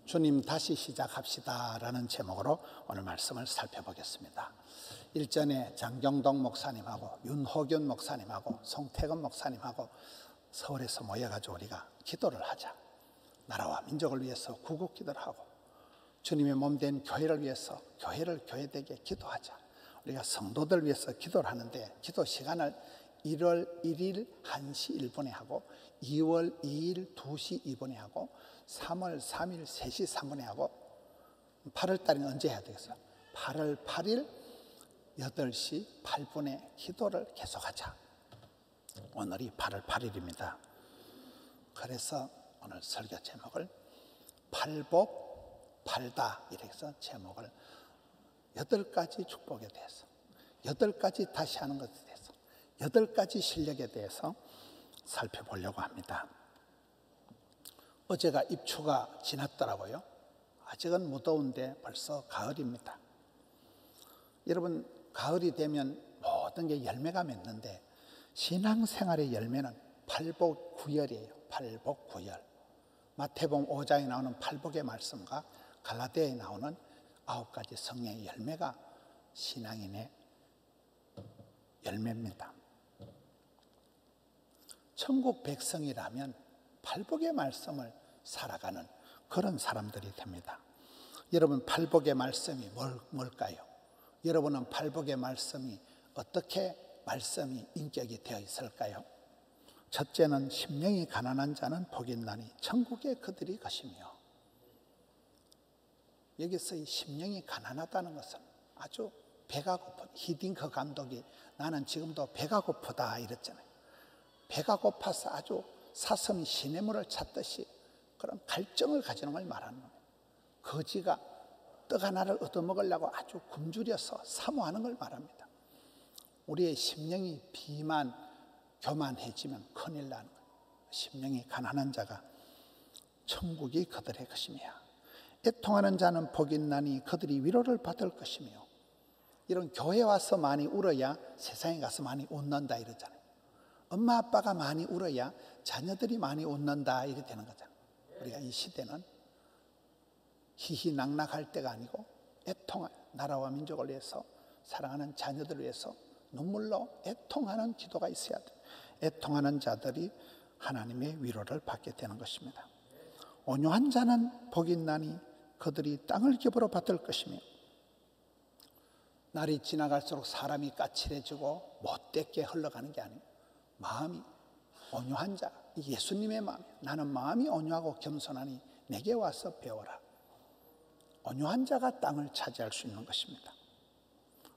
주님 다시 시작합시다 라는 제목으로 오늘 말씀을 살펴보겠습니다. 일전에 장경동 목사님하고 윤호균 목사님하고 송태근 목사님하고 서울에서 모여가지고 우리가 기도를 하자. 나라와 민족을 위해서 구국 기도를 하고 주님의 몸된 교회를 위해서 교회를 교회되게 기도하자. 우리가 성도들 위해서 기도를 하는데 기도 시간을 1월 1일 1시 1분에 하고 2월 2일 2시 2분에 하고 3월 3일 3시 3분에 하고 8월 달에는 언제 해야 되겠어요? 8월 8일 8시 8분에 기도를 계속하자. 오늘이 8월 8일입니다. 그래서 오늘 설교 제목을 팔복 팔다 이렇게 해서 제목을 8가지 축복에 대해서 8가지 다시 하는 것에 대해서 8가지 실력에 대해서 살펴보려고 합니다. 어제가 입추가 지났더라고요. 아직은 무더운데 벌써 가을입니다. 여러분, 가을이 되면 모든 게 열매가 맺는데 신앙생활의 열매는 팔복구열이에요. 팔복구열. 마태복음 5장에 나오는 팔복의 말씀과 갈라디아에 나오는 9가지 성령의 열매가 신앙인의 열매입니다. 천국 백성이라면 팔복의 말씀을 살아가는 그런 사람들이 됩니다. 여러분, 팔복의 말씀이 뭘까요? 여러분은 팔복의 말씀이 어떻게 말씀이 인격이 되어 있을까요? 첫째는 심령이 가난한 자는 복이 있나니 천국에 그들이 것이며, 여기서 이 심령이 가난하다는 것은 아주 배가 고픈, 히딩크 감독이 나는 지금도 배가 고프다 이랬잖아요. 배가 고파서 아주 사슴이 시냇물을 찾듯이 그런 갈증을 가지는 걸 말하는 거예요. 거지가 떡 하나를 얻어먹으려고 아주 굶주려서 사모하는 걸 말합니다. 우리의 심령이 교만해지면 큰일 나는 거예요. 심령이 가난한 자가 천국이 그들의 것이며, 애통하는 자는 복이 있나니 그들이 위로를 받을 것이며. 이런 교회 와서 많이 울어야 세상에 가서 많이 웃는다 이러잖아요. 엄마 아빠가 많이 울어야 자녀들이 많이 웃는다 이렇게 되는 거잖아요. 우리가 이 시대는 희희낙낙할 때가 아니고 애통할, 나라와 민족을 위해서 사랑하는 자녀들을 위해서 눈물로 애통하는 기도가 있어야 돼요. 애통하는 자들이 하나님의 위로를 받게 되는 것입니다. 온유한 자는 복이 있나니 그들이 땅을 기업으로 받을 것이며. 날이 지나갈수록 사람이 까칠해지고 못되게 흘러가는 게 아니에요. 마음이 온유한 자, 예수님의 마음, 나는 마음이 온유하고 겸손하니 내게 와서 배워라. 온유한 자가 땅을 차지할 수 있는 것입니다.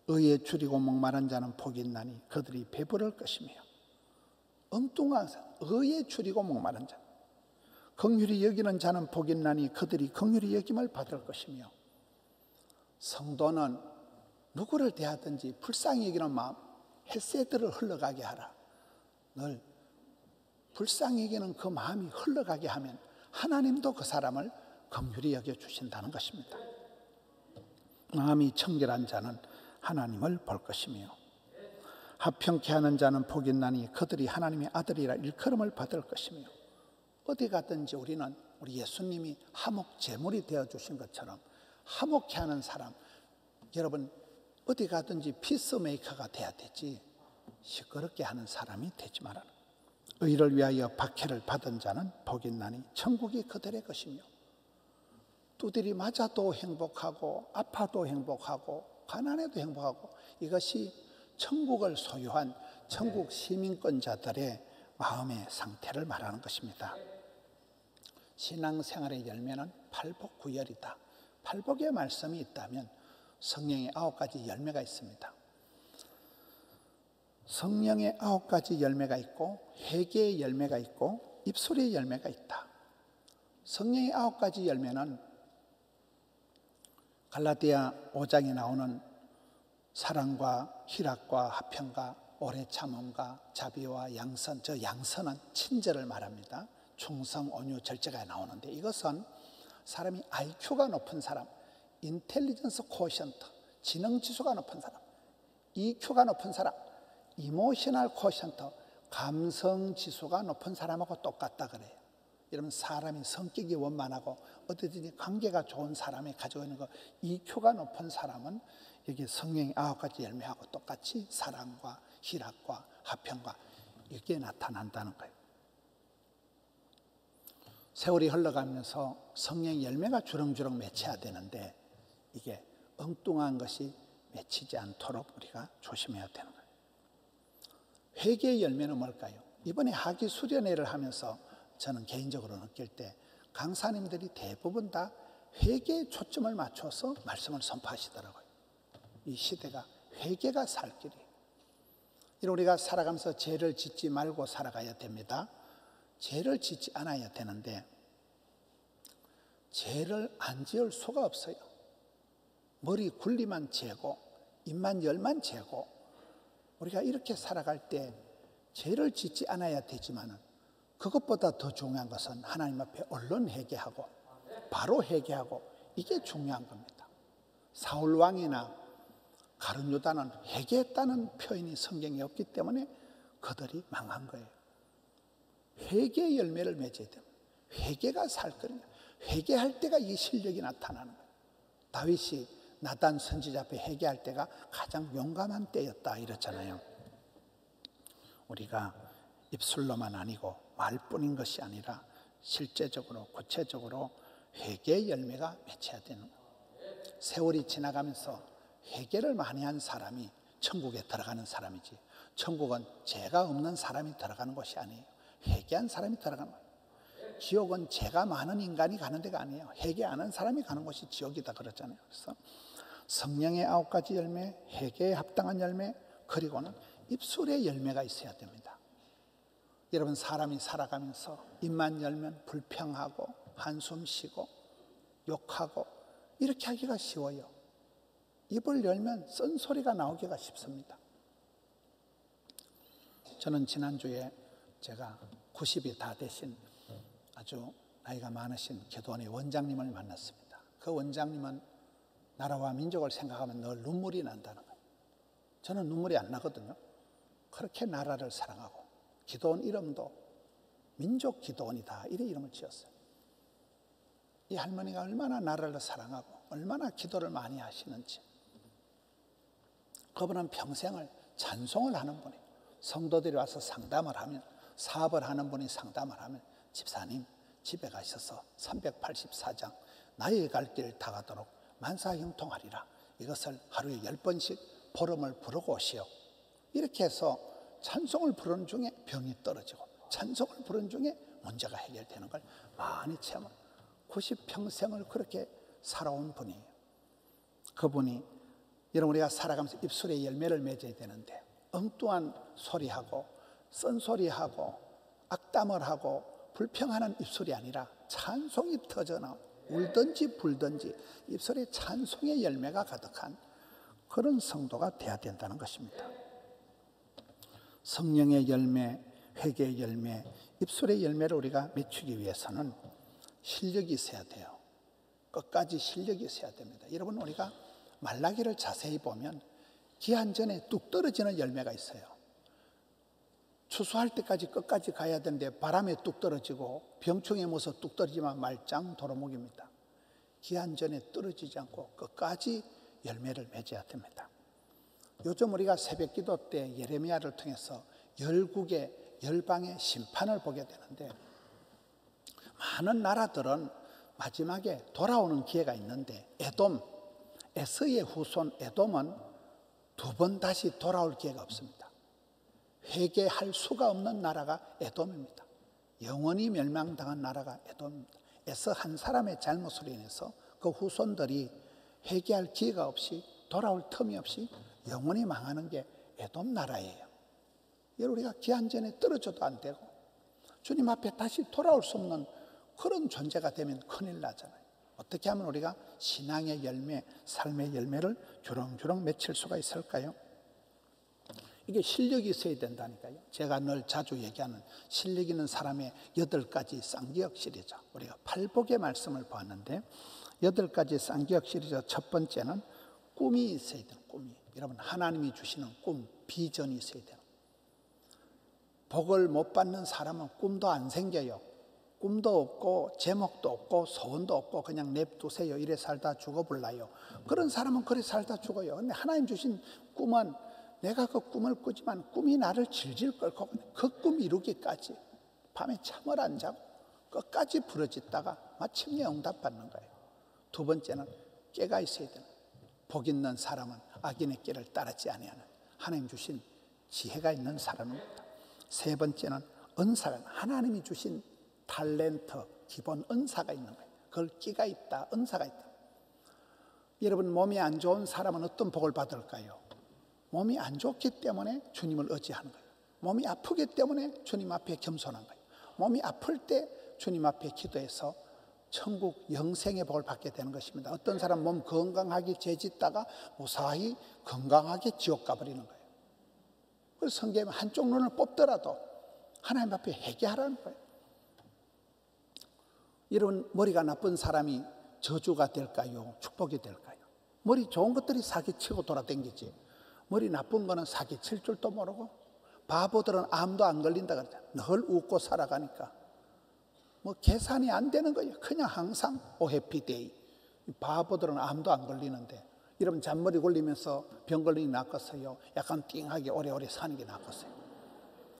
의에 줄이고 목마른 자는 복이 있나니 그들이 배부를 것이며. 엉뚱한 자, 의에 줄이고 목마른 자, 긍휼히 여기는 자는 복이 있나니 그들이 긍휼히 여김을 받을 것이며. 성도는 누구를 대하든지 불쌍히 여기는 마음, 헬세드를 흘러가게 하라. 늘 불쌍히 여기는 그 마음이 흘러가게 하면 하나님도 그 사람을 긍휼히 여겨주신다는 것입니다. 마음이 청결한 자는 하나님을 볼 것이며, 합평케 하는 자는 복이 있나니 그들이 하나님의 아들이라 일컬음을 받을 것이며. 어디 가든지 우리는 우리 예수님이 화목 제물이 되어주신 것처럼 화목케 하는 사람, 여러분 어디 가든지 피스메이커가 돼야 되지 시끄럽게 하는 사람이 되지 말아라. 의를 위하여 박해를 받은 자는 복이 있나니 천국이 그들의 것이며. 두드리 맞아도 행복하고 아파도 행복하고 가난해도 행복하고, 이것이 천국을 소유한 천국 시민권자들의 마음의 상태를 말하는 것입니다. 신앙생활의 열매는 팔복구열이다. 팔복의 말씀이 있다면 성령의 9가지 열매가 있습니다. 성령의 9가지 열매가 있고 회개의 열매가 있고 입술의 열매가 있다. 성령의 9가지 열매는 갈라디아 5장에 나오는 사랑과 희락과 화평과 오래 참음과 자비와 양선, 저 양선은 친절을 말합니다. 충성, 온유, 절제가 나오는데, 이것은 사람이 IQ가 높은 사람, 인텔리전스 코션트, 지능지수가 높은 사람, EQ가 높은 사람, 이모셔널 코션트, 감성지수가 높은 사람하고 똑같다 그래요. 여러분, 사람이 성격이 원만하고 어떻든지 관계가 좋은 사람이 가지고 있는 거, EQ가 높은 사람은 여기 성령의 9가지 열매하고 똑같이 사랑과 희락과 화평과 이게 나타난다는 거예요. 세월이 흘러가면서 성령의 열매가 주렁주렁 맺혀야 되는데 이게 엉뚱한 것이 맺히지 않도록 우리가 조심해야 되는 거예요. 회개의 열매는 뭘까요? 이번에 학위 수련회를 하면서 저는 개인적으로 느낄 때 강사님들이 대부분 다 회개에 초점을 맞춰서 말씀을 선포하시더라고요. 이 시대가 회개가 살 길이에요. 우리가 살아가면서 죄를 짓지 말고 살아가야 됩니다. 죄를 짓지 않아야 되는데 죄를 안 지을 수가 없어요. 머리 굴리만 죄고 입만 열만 죄고, 우리가 이렇게 살아갈 때 죄를 짓지 않아야 되지만 그것보다 더 중요한 것은 하나님 앞에 얼른 회개하고 바로 회개하고, 이게 중요한 겁니다. 사울 왕이나 가룟 유다는 회개했다는 표현이 성경에 없기 때문에 그들이 망한 거예요. 회개의 열매를 맺어야 됩니다. 회개가 살 거예요. 회개할 때가 이 실력이 나타나는 거예요. 다윗이 나단 선지자 앞에 회개할 때가 가장 용감한 때였다 이랬잖아요. 우리가 입술로만 아니고 말뿐인 것이 아니라 실제적으로 구체적으로 회개의 열매가 맺혀야 되는 거예요. 세월이 지나가면서 회개를 많이 한 사람이 천국에 들어가는 사람이지, 천국은 죄가 없는 사람이 들어가는 곳이 아니에요. 회개한 사람이 들어가는 거예요. 지옥은 죄가 많은 인간이 가는 데가 아니에요. 회개 안 한 사람이 가는 곳이 지옥이다 그랬잖아요. 그래서 성령의 9가지 열매, 회개에 합당한 열매, 그리고는 입술의 열매가 있어야 됩니다. 여러분, 사람이 살아가면서 입만 열면 불평하고 한숨 쉬고 욕하고 이렇게 하기가 쉬워요. 입을 열면 쓴소리가 나오기가 쉽습니다. 저는 지난주에 제가 90이 다 되신 아주 나이가 많으신 기도원의 원장님을 만났습니다. 그 원장님은 나라와 민족을 생각하면 늘 눈물이 난다는 거예요. 저는 눈물이 안 나거든요. 그렇게 나라를 사랑하고, 기도원 이름도 민족 기도원이다 이래 이름을 지었어요. 이 할머니가 얼마나 나라를 사랑하고 얼마나 기도를 많이 하시는지. 그분은 평생을 찬송을 하는 분이에요. 성도들이 와서 상담을 하면, 사업을 하는 분이 상담을 하면, 집사님 집에 가셔서 384장 나의 갈 길 다 가도록 만사형통하리라, 이것을 하루에 10번씩 보름을 부르고 오시오. 이렇게 해서 찬송을 부르는 중에 병이 떨어지고 찬송을 부르는 중에 문제가 해결되는 걸 많이 체험을, 90평생을 그렇게 살아온 분이에요. 그분이, 여러분, 우리가 살아가면서 입술의 열매를 맺어야 되는데 엉뚱한 소리하고 쓴소리하고 악담을 하고 불평하는 입술이 아니라 찬송이 터져나온, 울든지 불든지 입술에 찬송의 열매가 가득한 그런 성도가 돼야 된다는 것입니다. 성령의 열매, 회개의 열매, 입술의 열매를 우리가 맺추기 위해서는 실력이 있어야 돼요. 끝까지 실력이 있어야 됩니다. 여러분, 우리가 말라기를 자세히 보면 기한 전에 뚝 떨어지는 열매가 있어요. 추수할 때까지 끝까지 가야 되는데 바람에 뚝 떨어지고 병충해 모서 뚝 떨어지면 말짱 도루묵입니다. 기한 전에 떨어지지 않고 끝까지 열매를 맺어야 됩니다. 요즘 우리가 새벽기도 때 예레미야를 통해서 열국의 열방의 심판을 보게 되는데, 많은 나라들은 마지막에 돌아오는 기회가 있는데 에돔, 에서의 후손 에돔은 2번 다시 돌아올 기회가 없습니다. 회개할 수가 없는 나라가 에돔입니다. 영원히 멸망당한 나라가 에돔입니다. 에서 한 사람의 잘못으로 인해서 그 후손들이 회개할 기회가 없이, 돌아올 틈이 없이 영원히 망하는 게 에돔 나라예요. 우리가 기한 전에 떨어져도 안 되고 주님 앞에 다시 돌아올 수 없는 그런 존재가 되면 큰일 나잖아요. 어떻게 하면 우리가 신앙의 열매, 삶의 열매를 주렁주렁 맺힐 수가 있을까요? 이게 실력이 있어야 된다니까요. 제가 늘 자주 얘기하는 실력 있는 사람의 8가지 쌍기역 시리즈, 우리가 팔복의 말씀을 보았는데 8가지 쌍기역 시리즈 첫 번째는 꿈이 있어야 돼요. 꿈이. 여러분, 하나님이 주시는 꿈, 비전이 있어야 돼요. 복을 못 받는 사람은 꿈도 안 생겨요. 꿈도 없고 제목도 없고 소원도 없고 그냥 냅두세요. 이래 살다 죽어볼라요. 그런 사람은 그래 살다 죽어요. 근데 하나님 주신 꿈은 내가 그 꿈을 꾸지만 꿈이 나를 질질 끌고 그 꿈 이루기까지 밤에 잠을 안 자고 끝까지 부르짖다가 마침내 응답받는 거예요. 두 번째는 깨가 있어야 되는, 복 있는 사람은 악인의 깨를 따르지 아니하는 하나님 주신 지혜가 있는 사람입니다. 세 번째는 은사가, 하나님이 주신 탤런트, 기본 은사가 있는 거예요. 그걸 끼가 있다, 은사가 있다. 여러분, 몸이 안 좋은 사람은 어떤 복을 받을까요? 몸이 안 좋기 때문에 주님을 의지하는 거예요. 몸이 아프기 때문에 주님 앞에 겸손한 거예요. 몸이 아플 때 주님 앞에 기도해서 천국 영생의 복을 받게 되는 것입니다. 어떤 사람 몸 건강하게 죄짓다가 무사히 건강하게 지옥 가버리는 거예요. 그래서 성경에 한쪽 눈을 뽑더라도 하나님 앞에 회개하라는 거예요. 여러분, 머리가 나쁜 사람이 저주가 될까요? 축복이 될까요? 머리 좋은 것들이 사기치고 돌아다니지, 머리 나쁜 거는 사기칠 줄도 모르고, 바보들은 암도 안 걸린다 그러잖아요. 늘 웃고 살아가니까 뭐 계산이 안 되는 거예요. 그냥 항상 해피데이. 바보들은 암도 안 걸리는데, 여러분 잔머리 굴리면서 병 걸리니 낫겠어요? 약간 띵하게 오래오래 사는 게 낫겠어요?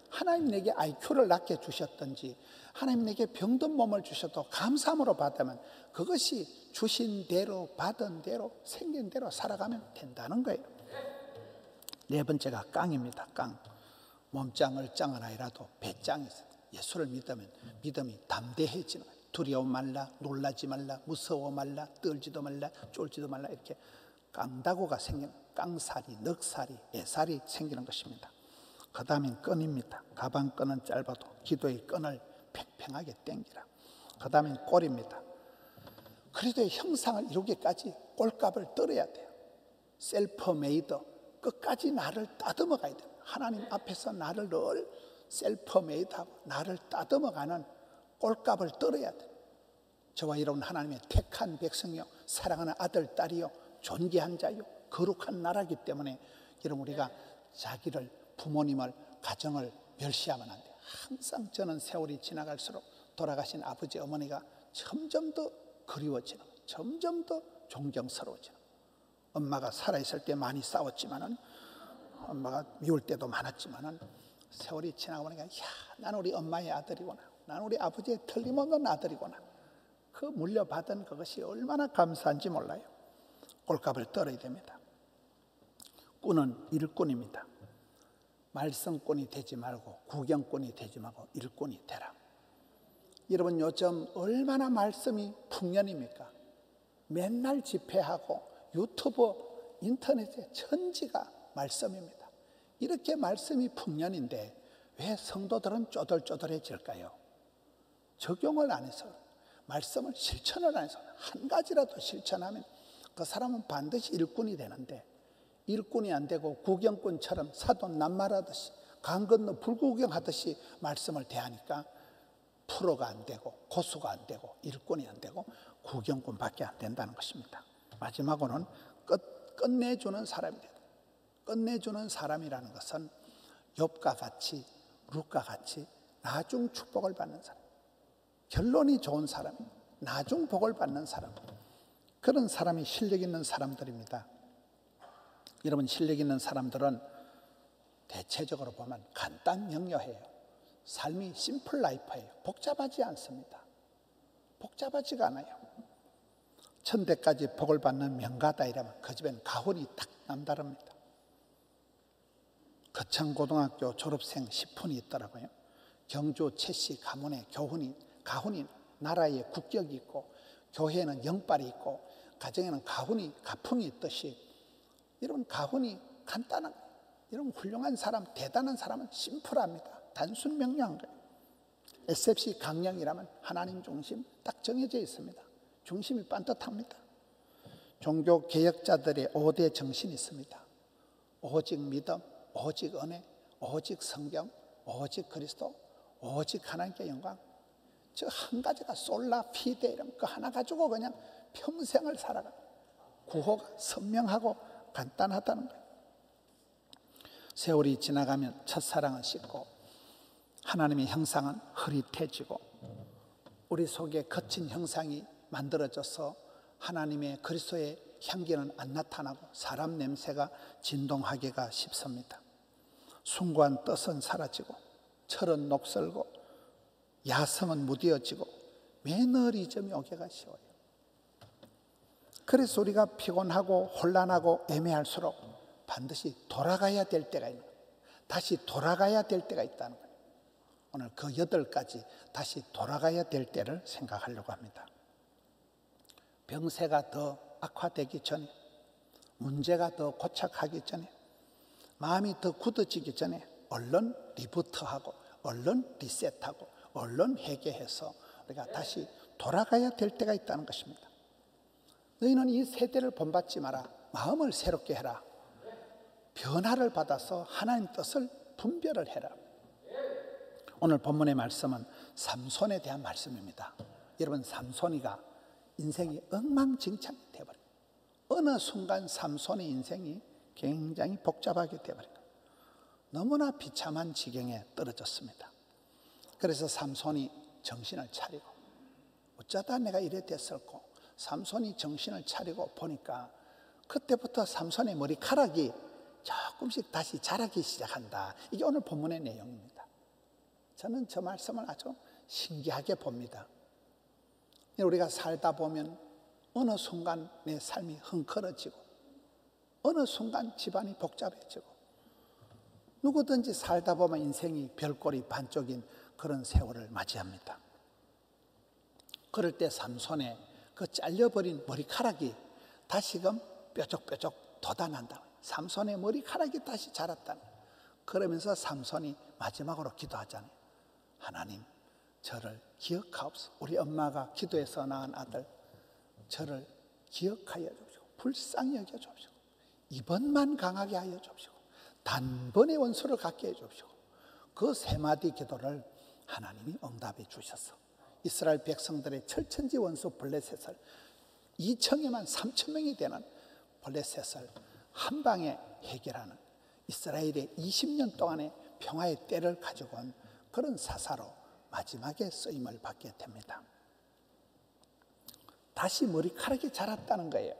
하나님 내게 IQ를 낮게 주셨든지 하나님 내게 병든 몸을 주셔도 감사함으로 받으면 그것이 주신 대로 받은 대로 생긴 대로 살아가면 된다는 거예요. 네 번째가 깡입니다. 깡. 몸짱을 짱은 아니라도 배짱이 있어요. 예수를 믿으면 믿음이 담대해지는 거예요. 두려워 말라, 놀라지 말라, 무서워 말라, 떨지도 말라, 쫄지도 말라. 이렇게 깡다구가 생기는, 깡살이, 넉살이, 애살이 생기는 것입니다. 그 다음엔 끈입니다. 가방 끈은 짧아도 기도의 끈을 팽팽하게 당기라. 그 다음엔 꼴입니다. 그리스도의 형상을 이루기까지 꼴값을 떨어야 돼요. 셀프 메이드, 끝까지 나를 따듬어 가야 돼요. 하나님 앞에서 나를 늘 셀프 메이드하고 나를 따듬어 가는 꼴값을 떨어야 돼요. 저와 여러분 하나님의 택한 백성이요, 사랑하는 아들, 딸이요, 존귀한 자요, 거룩한 나라이기 때문에 여러분 우리가 자기를, 부모님을, 가정을 멸시하면 안 돼요. 항상 저는 세월이 지나갈수록 돌아가신 아버지, 어머니가 점점 더 그리워지는, 점점 더 존경스러워지는. 엄마가 살아있을 때 많이 싸웠지만은, 엄마가 미울 때도 많았지만은, 세월이 지나고 보니까 야, 나는 우리 엄마의 아들이구나, 나는 우리 아버지의 틀림없는 아들이구나. 그 물려받은 그것이 얼마나 감사한지 몰라요. 꼴값을 떨어야 됩니다. 꾼은 일꾼입니다. 말썽꾼이 되지 말고 구경꾼이 되지 말고 일꾼이 되라. 여러분 요즘 얼마나 말씀이 풍년입니까? 맨날 집회하고 유튜브, 인터넷에 천지가 말씀입니다. 이렇게 말씀이 풍년인데 왜 성도들은 쪼들쪼들해질까요? 적용을 안 해서, 말씀을 실천을 안 해서, 한 가지라도 실천하면 그 사람은 반드시 일꾼이 되는데, 일꾼이 안 되고 구경꾼처럼 사돈 낱말하듯이 강 건너 불구경하듯이 말씀을 대하니까 프로가 안 되고 고수가 안 되고 일꾼이 안 되고 구경꾼밖에 안 된다는 것입니다. 마지막으로는 끝내주는 사람이 돼요. 끝내주는 사람이라는 것은 욥과 같이, 룻과 같이 나중 축복을 받는 사람, 결론이 좋은 사람, 나중 복을 받는 사람, 그런 사람이 실력 있는 사람들입니다. 여러분, 실력 있는 사람들은 대체적으로 보면 간단 명료해요. 삶이 심플 라이프예요. 복잡하지 않습니다. 복잡하지가 않아요. 천대까지 복을 받는 명가다 이러면 그 집엔 가훈이 딱 남다릅니다. 거창고등학교 졸업생 10분이 있더라고요. 경주 최씨 가문의 가훈이 나라에 국격이 있고, 교회에는 영빨이 있고, 가정에는 가풍이 있듯이, 이런 가훈이 간단한, 이런 훌륭한 사람, 대단한 사람은 심플합니다. 단순 명료한 거예요. SFC 강령이라면 하나님 중심 딱 정해져 있습니다. 중심이 반듯합니다. 종교 개혁자들의 5대 정신이 있습니다. 오직 믿음, 오직 은혜, 오직 성경, 오직 그리스도, 오직 하나님께 영광. 저 한 가지가 솔라 피데 이런 거 하나 가지고 그냥 평생을 살아가. 구호가 선명하고 간단하다는 거예요. 세월이 지나가면 첫사랑은 식고, 하나님의 형상은 흐릿해지고, 우리 속에 거친 형상이 만들어져서 하나님의 그리스도의 향기는 안 나타나고 사람 냄새가 진동하기가 쉽습니다. 숭고한 뜻은 사라지고 철은 녹슬고 야성은 무뎌지고 매너리즘이 오기가 쉬워요. 그래서 우리가 피곤하고 혼란하고 애매할수록 반드시 돌아가야 될 때가 있는 거예요. 다시 돌아가야 될 때가 있다는 거예요. 오늘 그 8가지 다시 돌아가야 될 때를 생각하려고 합니다. 병세가 더 악화되기 전에, 문제가 더 고착하기 전에, 마음이 더 굳어지기 전에 얼른 리부트하고 얼른 리셋하고 얼른 회개해서 우리가 다시 돌아가야 될 때가 있다는 것입니다. 너희는 이 세대를 본받지 마라. 마음을 새롭게 해라. 변화를 받아서 하나님 뜻을 분별을 해라. 오늘 본문의 말씀은 삼손에 대한 말씀입니다. 여러분, 삼손이가 인생이 엉망진창이 되어버려요. 어느 순간 삼손의 인생이 굉장히 복잡하게 되어버려요. 너무나 비참한 지경에 떨어졌습니다. 그래서 삼손이 정신을 차리고, 어쩌다 내가 이래 됐을까? 삼손이 정신을 차리고 보니까 그때부터 삼손의 머리카락이 조금씩 다시 자라기 시작한다. 이게 오늘 본문의 내용입니다. 저는 저 말씀을 아주 신기하게 봅니다. 우리가 살다 보면 어느 순간 내 삶이 흥커러지고 어느 순간 집안이 복잡해지고 누구든지 살다 보면 인생이 별꼴이 반쪽인 그런 세월을 맞이합니다. 그럴 때 삼손의 그 잘려버린 머리카락이 다시금 뾰족뾰족 돋아난다. 삼손의 머리카락이 다시 자랐다. 그러면서 삼손이 마지막으로 기도하잖아요. 하나님, 저를 기억하옵소서. 우리 엄마가 기도해서 낳은 아들, 저를 기억하여 주시고 불쌍히 여겨 주시고 이번만 강하게 하여 주시고 단번에 원수를 갖게 해 주시고 그 3마디 기도를 하나님이 응답해 주셔서 이스라엘 백성들의 철천지 원수 블레셋을 2천에만 3천 명이 되는 블레셋을 한 방에 해결하는 이스라엘의 20년 동안의 평화의 때를 가지고 온 그런 사사로 마지막에 쓰임을 받게 됩니다. 다시 머리카락이 자랐다는 거예요.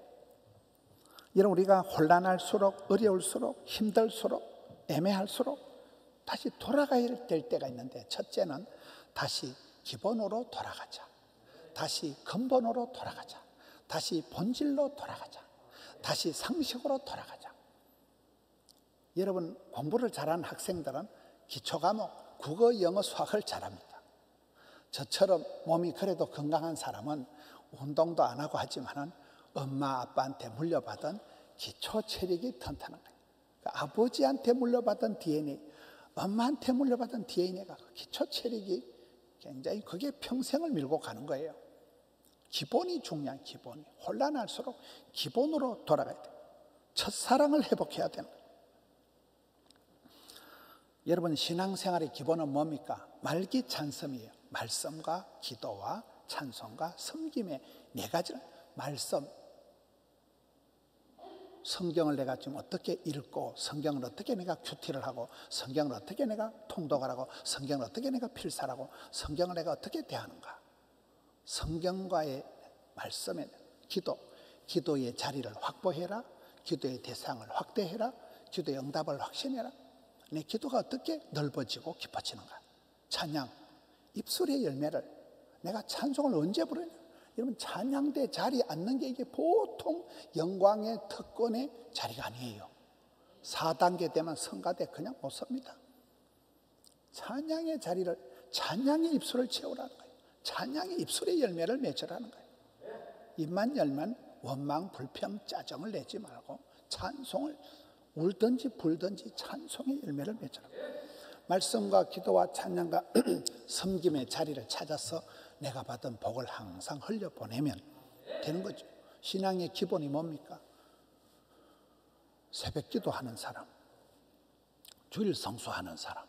여러분, 우리가 혼란할수록, 어려울수록, 힘들수록, 애매할수록 다시 돌아가야 될 때가 있는데, 첫째는 다시 기본으로 돌아가자. 다시 근본으로 돌아가자. 다시 본질로 돌아가자. 다시 상식으로 돌아가자. 여러분, 공부를 잘하는 학생들은 기초과목 국어, 영어, 수학을 잘합니다. 저처럼 몸이 그래도 건강한 사람은 운동도 안 하고 하지만은 엄마 아빠한테 물려받은 기초 체력이 튼튼한 거예요. 그러니까 아버지한테 물려받은 DNA, 엄마한테 물려받은 DNA가 기초 체력이 굉장히 그게 평생을 밀고 가는 거예요. 기본이 중요한 기본이. 혼란할수록 기본으로 돌아가야 돼요. 첫사랑을 회복해야 되는 거예요. 여러분, 신앙생활의 기본은 뭡니까? 말기찬성이에요. 말씀과 기도와 찬송과 섬김의 4가지를, 말씀, 성경을 내가 지금 어떻게 읽고, 성경을 어떻게 내가 큐티를 하고, 성경을 어떻게 내가 통독을 하고, 성경을 어떻게 내가 필사하고, 성경을 내가 어떻게 대하는가. 성경과의 말씀의 기도, 기도의 자리를 확보해라. 기도의 대상을 확대해라. 기도의 응답을 확신해라. 내 기도가 어떻게 넓어지고 깊어지는가. 찬양, 입술의 열매를, 내가 찬송을 언제 부르냐. 여러분, 찬양대 자리에 앉는 게 이게 보통 영광의 특권의 자리가 아니에요. 4단계 되면 성가대 그냥 못 섭니다. 찬양의 자리를, 찬양의 입술을 채우라는 거예요. 찬양의 입술의 열매를 맺으라는 거예요. 입만 열면 원망, 불평, 짜증을 내지 말고 찬송을 울든지 불든지 찬송의 열매를 맺으라. 말씀과 기도와 찬양과 섬김의 자리를 찾아서 내가 받은 복을 항상 흘려보내면 되는 거죠. 신앙의 기본이 뭡니까? 새벽기도 하는 사람, 주일 성수하는 사람,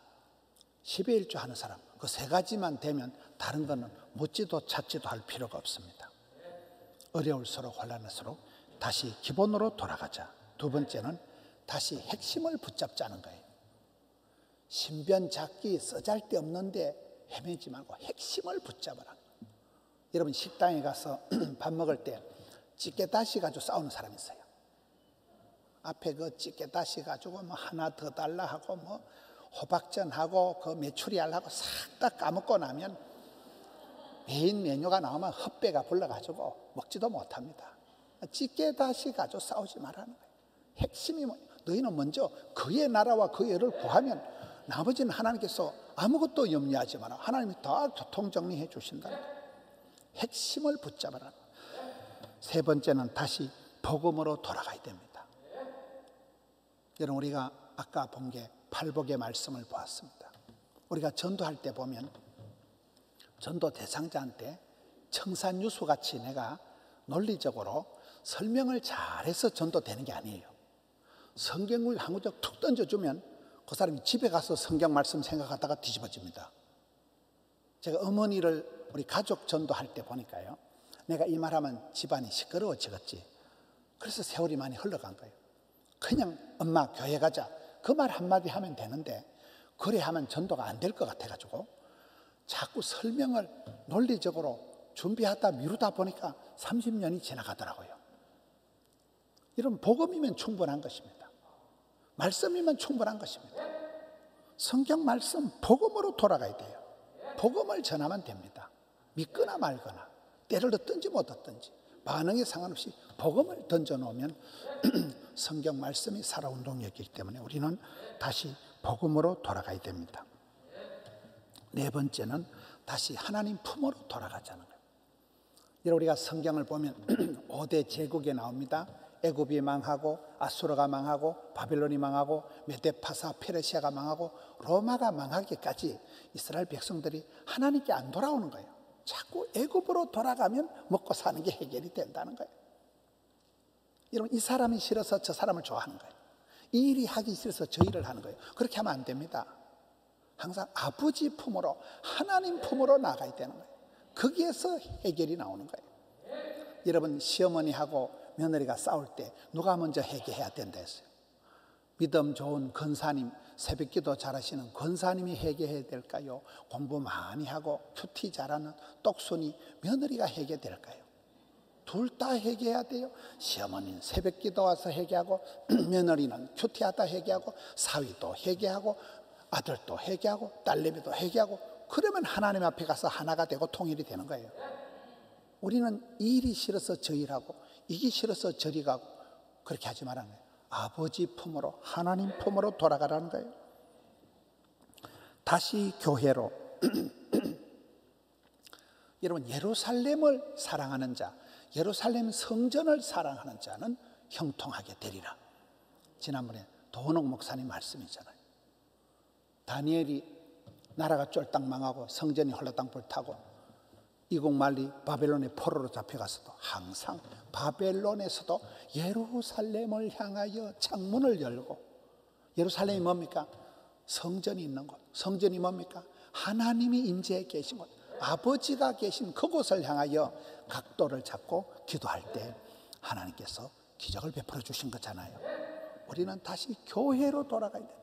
10의 1조 하는 사람, 그 3가지만 되면 다른 거는 묻지도 찾지도 할 필요가 없습니다. 어려울수록 혼란할수록 다시 기본으로 돌아가자. 2번째는 다시 핵심을 붙잡자는 거예요. 신변 잡기 쓰잘데없는데 헤매지 말고 핵심을 붙잡아라. 여러분 식당에 가서 밥 먹을 때 찌개다시 가지고 싸우는 사람이 있어요. 앞에 그 찌개다시 가지고 뭐 하나 더 달라 하고 뭐 호박전하고 그 메추리알하고 싹 다 까먹고 나면 메인 메뉴가 나오면 헛배가 불러가지고 먹지도 못합니다. 찌개다시 가지고 싸우지 말라는 거예요. 핵심이 뭐, 너희는 먼저 그의 나라와 그의 의를 구하면 나머지는 하나님께서 아무것도 염려하지 마라. 하나님이 다 교통정리해 주신다는 거예요. 핵심을 붙잡아라. 세 번째는 다시 복음으로 돌아가야 됩니다. 여러분 우리가 아까 본 게 팔복의 말씀을 보았습니다. 우리가 전도할 때 보면 전도 대상자한테 청산유수같이 내가 논리적으로 설명을 잘해서 전도되는 게 아니에요. 성경을 한 구절 툭 던져주면 그 사람이 집에 가서 성경 말씀 생각하다가 뒤집어집니다. 제가 어머니를 우리 가족 전도할 때 보니까요, 내가 이 말하면 집안이 시끄러워지겠지. 그래서 세월이 많이 흘러간 거예요. 그냥 엄마 교회 가자 그 말 한마디 하면 되는데 그래 하면 전도가 안 될 것 같아가지고 자꾸 설명을 논리적으로 준비하다 미루다 보니까 30년이 지나가더라고요. 이런 복음이면 충분한 것입니다. 말씀이면 충분한 것입니다. 성경 말씀 복음으로 돌아가야 돼요. 복음을 전하면 됩니다. 믿거나 말거나 때를 얻든지 못 얻든지 반응에 상관없이 복음을 던져놓으면 성경 말씀이 살아온 동력이기 때문에 우리는 다시 복음으로 돌아가야 됩니다. 네 번째는 다시 하나님 품으로 돌아가자는 거예요. 여러분 우리가 성경을 보면 5대 제국에 나옵니다. 애굽이 망하고 아수르가 망하고 바빌론이 망하고 메데파사 페르시아가 망하고 로마가 망하기까지 이스라엘 백성들이 하나님께 안 돌아오는 거예요. 자꾸 애굽으로 돌아가면 먹고 사는 게 해결이 된다는 거예요. 여러분 이 사람이 싫어서 저 사람을 좋아하는 거예요. 이 일이 하기 싫어서 저 일을 하는 거예요. 그렇게 하면 안 됩니다. 항상 아버지 품으로 하나님 품으로 나가야 되는 거예요. 거기에서 해결이 나오는 거예요. 여러분 시어머니하고 며느리가 싸울 때 누가 먼저 해결해야 된다 했어요. 믿음 좋은 권사님, 새벽기도 잘하시는 권사님이 해결해야 될까요? 공부 많이 하고 큐티 잘하는 똑순이 며느리가 해결될까요? 둘 다 해결해야 돼요. 시어머니는 새벽기도 와서 해결하고 며느리는 큐티하다 해결하고 사위도 해결하고 아들도 해결하고 딸내미도 해결하고 그러면 하나님 앞에 가서 하나가 되고 통일이 되는 거예요. 우리는 이 일이 싫어서 저 일하고 이기 싫어서 저리 가고 그렇게 하지 말라는 거예요. 아버지 품으로 하나님 품으로 돌아가라는 거예요. 다시 교회로 여러분 예루살렘을 사랑하는 자, 예루살렘 성전을 사랑하는 자는 형통하게 되리라. 지난번에 도원옥 목사님 말씀이잖아요. 다니엘이 나라가 쫄딱 망하고 성전이 홀라당 불타고 이국 말리 바벨론의 포로로 잡혀갔어도 항상 바벨론에서도 예루살렘을 향하여 창문을 열고, 예루살렘이 뭡니까? 성전이 있는 곳. 성전이 뭡니까? 하나님이 임재해 계신 곳, 아버지가 계신 그곳을 향하여 각도를 잡고 기도할 때 하나님께서 기적을 베풀어 주신 거잖아요. 우리는 다시 교회로 돌아가야 돼요.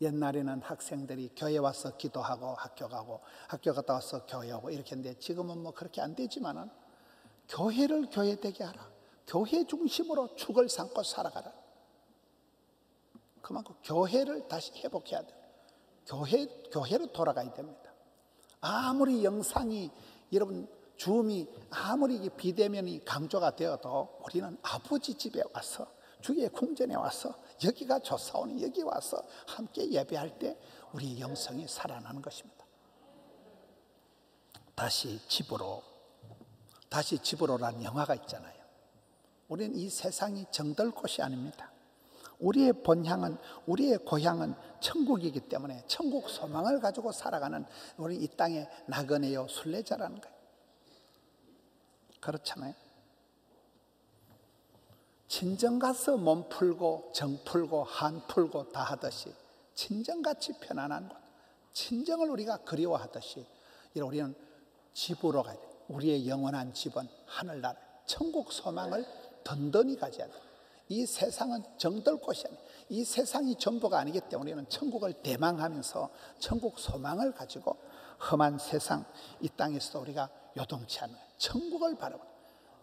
옛날에는 학생들이 교회 와서 기도하고 학교 가고 학교 갔다 와서 교회 오고 이렇게 했는데 지금은 뭐 그렇게 안 되지만은 교회를 교회되게 하라. 교회 중심으로 축을 삼고 살아가라. 그만큼 교회를 다시 회복해야 돼요. 교회로 돌아가야 됩니다. 아무리 영상이 여러분 줌이 아무리 비대면이 강조가 되어도 우리는 아버지 집에 와서 주의 궁전에 와서 여기가 좋사오니 여기 와서 함께 예배할 때 우리 영성이 살아나는 것입니다. 다시 집으로라는 영화가 있잖아요. 우리는 이 세상이 정들 곳이 아닙니다. 우리의 본향은, 우리의 고향은 천국이기 때문에 천국 소망을 가지고 살아가는 우리 이 땅의 나그네요 순례자라는 거예요. 그렇잖아요. 친정 가서 몸 풀고 정 풀고 한 풀고 다 하듯이 친정같이 편안한 곳, 친정을 우리가 그리워하듯이 우리는 집으로 가야 돼요. 우리의 영원한 집은 하늘나라, 천국 소망을 든든히 가져야 돼요. 이 세상은 정들 곳이 아니에요. 이 세상이 전부가 아니기 때문에 우리는 천국을 대망하면서 천국 소망을 가지고 험한 세상 이 땅에서도 우리가 요동치 않아요. 천국을 바라보는,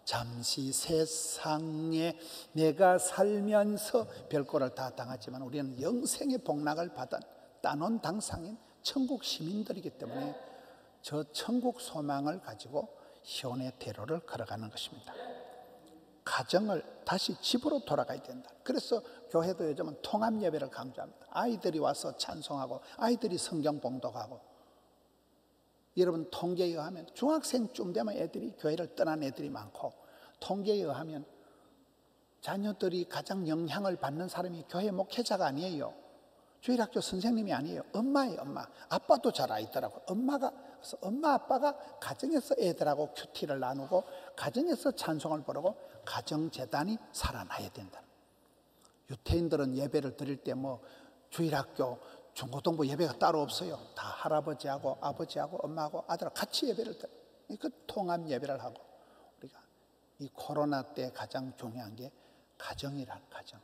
잠시 세상에 내가 살면서 별거를 다 당하지만 우리는 영생의 복락을 받은 따놓은 당상인 천국 시민들이기 때문에 저 천국 소망을 가지고 희혼의 대로를 걸어가는 것입니다. 가정을 다시 집으로 돌아가야 된다. 그래서 교회도 요즘은 통합 예배를 강조합니다. 아이들이 와서 찬송하고 아이들이 성경 봉독하고. 여러분, 통계에 의하면 중학생쯤 되면 애들이 교회를 떠난 애들이 많고, 통계에 의하면 자녀들이 가장 영향을 받는 사람이 교회 목회자가 아니에요. 주일학교 선생님이 아니에요. 엄마예요. 엄마. 아빠도 잘 알더라고요. 그래서 엄마 아빠가 가정에서 애들하고 큐티를 나누고 가정에서 찬송을 부르고 가정재단이 살아나야 된다. 유태인들은 예배를 드릴 때 뭐 주일학교 중고등부 예배가 따로 없어요. 다 할아버지하고 아버지하고 엄마하고 아들하고 같이 예배를 드려요. 그 통합 예배를 하고. 우리가 이 코로나 때 가장 중요한 게 가정이란 가정.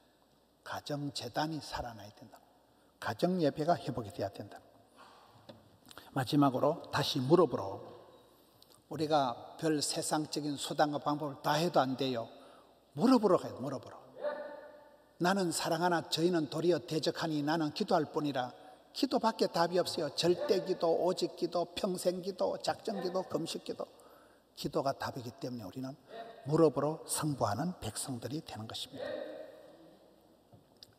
가정재단이 살아나야 된다. 가정 예배가 회복이 돼야 된다. 마지막으로 다시 무릎으로. 우리가 별 세상적인 수단과 방법을 다 해도 안 돼요. 무릎으로 가요. 무릎으로. 나는 사랑하나 저희는 도리어 대적하니 나는 기도할 뿐이라. 기도밖에 답이 없어요. 절대 기도, 오직 기도, 평생 기도, 작정 기도, 금식 기도. 기도가 답이기 때문에 우리는 무릎으로 승부하는 백성들이 되는 것입니다.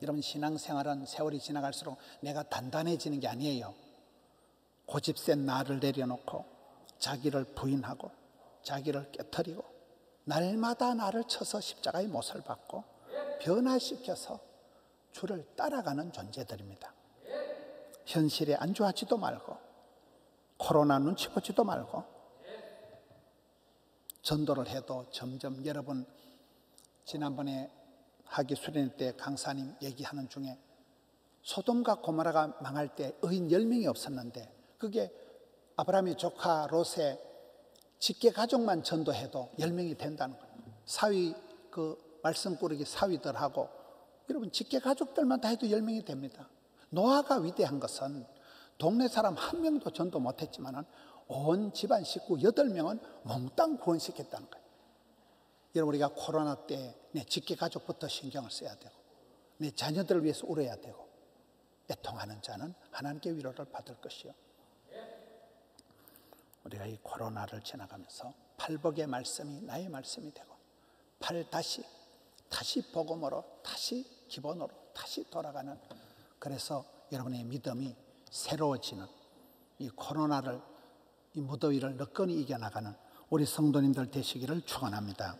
여러분, 신앙생활은 세월이 지나갈수록 내가 단단해지는 게 아니에요. 고집센 나를 내려놓고 자기를 부인하고 자기를 깨트리고 날마다 나를 쳐서 십자가의 못을 받고 변화시켜서 주를 따라가는 존재들입니다. 현실에 안주하지도 말고 코로나 눈치 보지도 말고 전도를 해도 점점, 여러분 지난번에 학위 수련 때 강사님 얘기하는 중에 소돔과 고모라가 망할 때 의인 10명이 없었는데 그게 아브라함의 조카 롯의 직계 가족만 전도해도 10명이 된다는 거예요. 사위, 그 말씀 꾸르기 사위들하고, 여러분 직계 가족들만 다 해도 10명이 됩니다. 노아가 위대한 것은 동네 사람 1명도 전도 못했지만 온 집안 식구 8명은 몽땅 구원시켰다는 거예요. 여러분, 우리가 코로나 때 내 직계 가족부터 신경을 써야 되고 내 자녀들을 위해서 울어야 되고, 애통하는 자는 하나님께 위로를 받을 것이요. 우리가 이 코로나를 지나가면서 팔복의 말씀이 나의 말씀이 되고 다시 복음으로, 다시 기본으로, 다시 돌아가는, 그래서 여러분의 믿음이 새로워지는, 이 코로나를, 이 무더위를 너끈히 이겨나가는 우리 성도님들 되시기를 축원합니다.